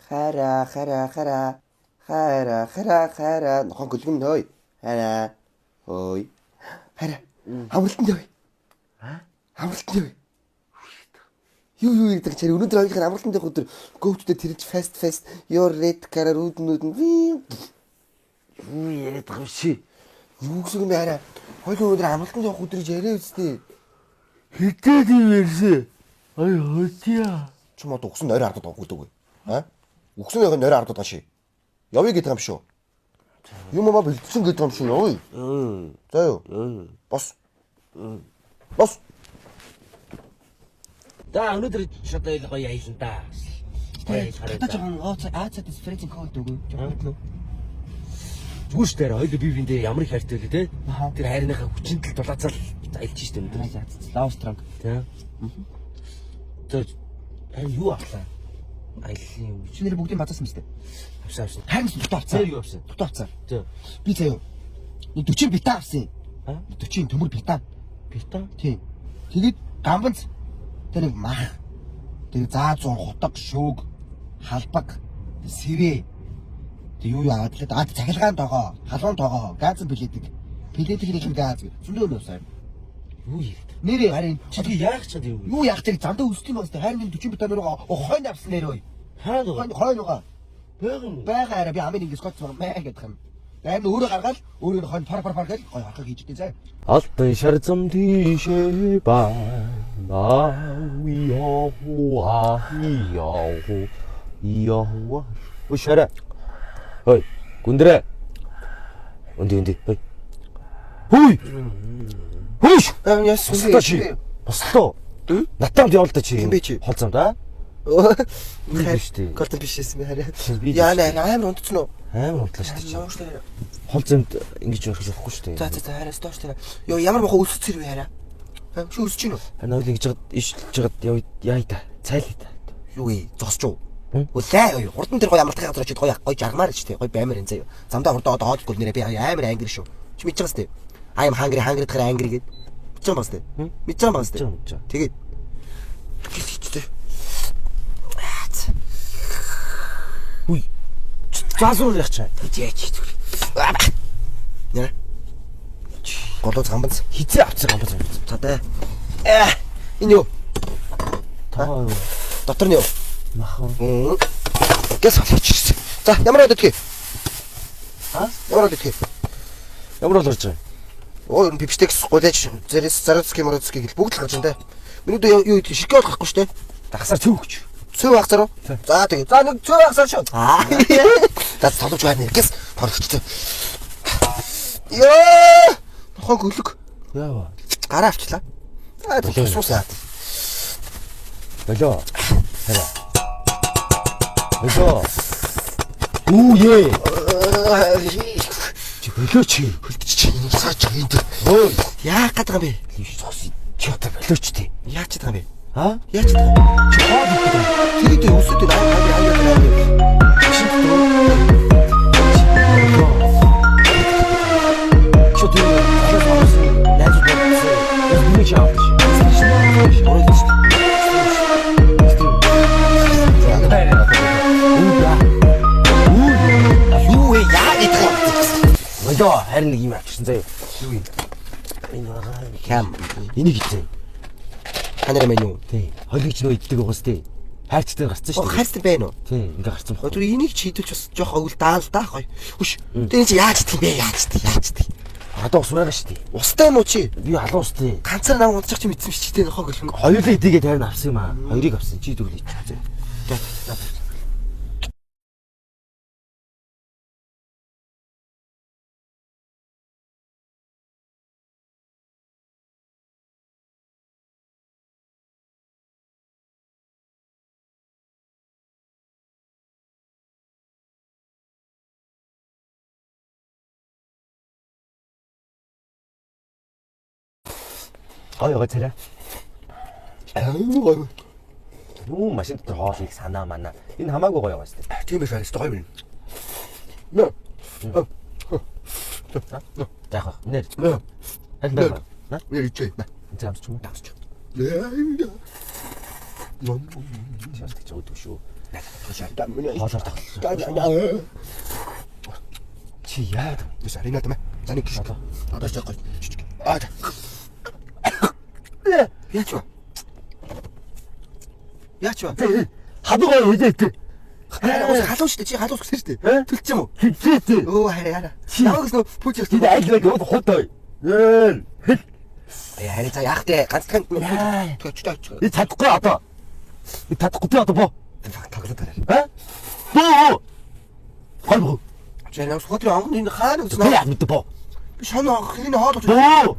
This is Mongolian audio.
Хараа. Нохон гөлгөн нөө. Хараа. Ой. Хараа. Амралтанд явъя. Амралтанд явъя. Юу гэдэг чир өнөөдөр хоёулаа амралтанд явах өдөр гоовчтой тэрж fast your red car рүүднүүд нь юу яриад байгаа юм ши. Юу гэсэн юм хараа. Хоёулаа өнөөдөр амралтанд явах өдрийг яриа үстэй. Хитээд юм ярьсан. Ой хоотиа. Чи мод угсан нойр ардад авах гэдэг үү? Угсан яг нойр ардад гаши. Явъя гэдэг юм шүү. Юм маа бэлдсэн гэдэг юм шүү явъя. За юу. Бос. Да өнөөдөр шатаа гоё аялна да. Та жоохон Азад фрезинг код өгөө. Жоохон. Зүгээр шүү дээ. Хоёул бие биендээ ямар их хайртай вэ те? Тэр хайрныхаа хүчин тал дулаацал аялж штэ өнөөдөр. Лав стронг. Тэ. Тэр юу авлаа? Аяллаа юм. Чи нэр бүгдийг бацаасан мэт. Авсан. Харин дутуу авцаа. Юу авсан? Дутуу авцаа. Тэ. Би заяа. 40 битаа авсан. 40 төмөр битаа. Битаа? Тийм. Тэгээд гамбанц тэр нэг мах. Тэр заазуун хутаг шөөг халбаг сэрээ. Тэг юу аваад л цахилгаан тоогоо, халуун тоогоо, газан биледэг. Билетийн газ зөндөө нуусаа. Юу яриад? Нэрээ харин чи яах чад юу? Юу яах чиг зандаа өсдөг юм байна. Харин 40 битаа нөрөө хойно авсан нэрөө. Хаад уу? Хойногоо. Бэгэн. Бага арай би амын ингээс гоцсон маа гэдэг юм. Харин өөрөө гаргаад өөрөө хойно пар гэж гой харахыг хийж дээ заа. Алтан шар зам тийшээ байна. Яа. Ушара. Ой, гүндрэ. Өнди. Ой. Хүй. Хүйш. Яс Бослоо. Бослоо. Натанд явал та чи. Хол зам да. Хайртай. Голдон биш эсмэ хараа. Яа нэ амар унтцсан уу? Амар унтлаа шүү дээ. Хол замд ингэж явах болохгүй шүү дээ. За хараа стоош тэр. Йоо ямар мохоо өсөж ирвэ хараа. Чи өсөж гин үү? Харин ойлын гэж ишэлж жагаад яа та. Цайлаа та. Юу ээ зогсож уу? Үлээ хурдан тэр гоё амралтын газар очиж гоё жаргамаар ч тий гоё баймаар энэ заяа. Замдаа хурдан одоо хоолгүй нэрээ би амар англи шүү. Чи мэдж байгаас тий. I am hungry гэхээр англи гээд. Мэдж байгаа бас тий. Мэдж байгаа бас тий. Тэгээд тий. Уй. Заасуу яах чаа. Тийч. Нэ. Голоо гамбанц. Хизээ авцсан гамбанц. За тэ. Энэ юу? Таа. Дотор нь юу? Махан. Гэс халаач. За ямар удаа тгий. Ямар удаа тгий. Ямар бол орж байгаа? Оо пипстекс голэж зарадский мородский гэл бүгд л гарч байна те. Миний дөө юу ширкээ болохгүй шүү дээ. Дагсаар цөв өгч. Цөв хагасаар уу? За тэгээ. За нэг цөв хагасаар шүү. За толгож байна гэс торхчтой. Ёо! Нохон гөлөг. Яава. Гараа авчлаа. За тэгээ суусаа. Болоо. Хараа. Болоо. Үе. Чи болоо чи. Хөлтч чи саач энэ. Ой. Яах гээд байгаа юм бэ? Чи одоо болоо ч тий. Яаж чадах юм бэ? Яаж чадах юм? Чи хаад гэдэг. Тэгээд өсөд Болоо харин нэг юм авчихсан заяа. Юу юм? Энэ хам. Энийг хийцээ. Ханера мэн юу? Тий. Хойлогч нөө иддэг байгаас тий. Хайрцтай гарцсан шүү. Хайрцтай байна уу? Тий, ингээ гарцсан баг. Тэр энийг чийдүүлж бас жоох өвөл даал даа гоё. Хүш. Тэр чи яаж тийм бэ? Яаж тийм? Одоо ус байгаа шүү дээ. Устай юм уу чи? Би алуун устэй. Ганцаар нам унцчих чи мэдсэн чи тийм нохоо гэлэн. Хоёулаа идээгээ тайрна авсан юм аа. Хоёрыг авсан. Чи дөрөв хийчихсэн. Гоё царай. Гоё. Юу машин дотор хоолыг санаа мана. Энэ хамаагүй гоё байгаа шүү дээ. Тийм ээ гоё юм. Нэ. Яах вэ? Нэр. Аль нэ. Нэр чи. Замч юм уу? Давч. Яаж тэгж өгдөг шүү. Хоолоор тоглох. Чи яа. Биш арина тэмэ. За нэг гişтэй. Одоо ч гоё. Яач вэ? Яач вэ? Хадгаа хэлээ. Халуун шүү дээ. Чи халуус гэсэн шүү дээ. Төлч юм уу? Хизээ. Өө хараа. Яваг гэсэн пүүч яах вэ? Тэд айлгад яваад худаа. Ээ. Хараа за яах вэ? Ганцхан И чадахгүй одоо. И чадахгүй би одоо боо. тоглоод тарай. Боо. Хойбоо. Чи намс хотын ангын хаана Би үзнэ? яа мэдээ боо. Би шанаа хин хоол. Боо.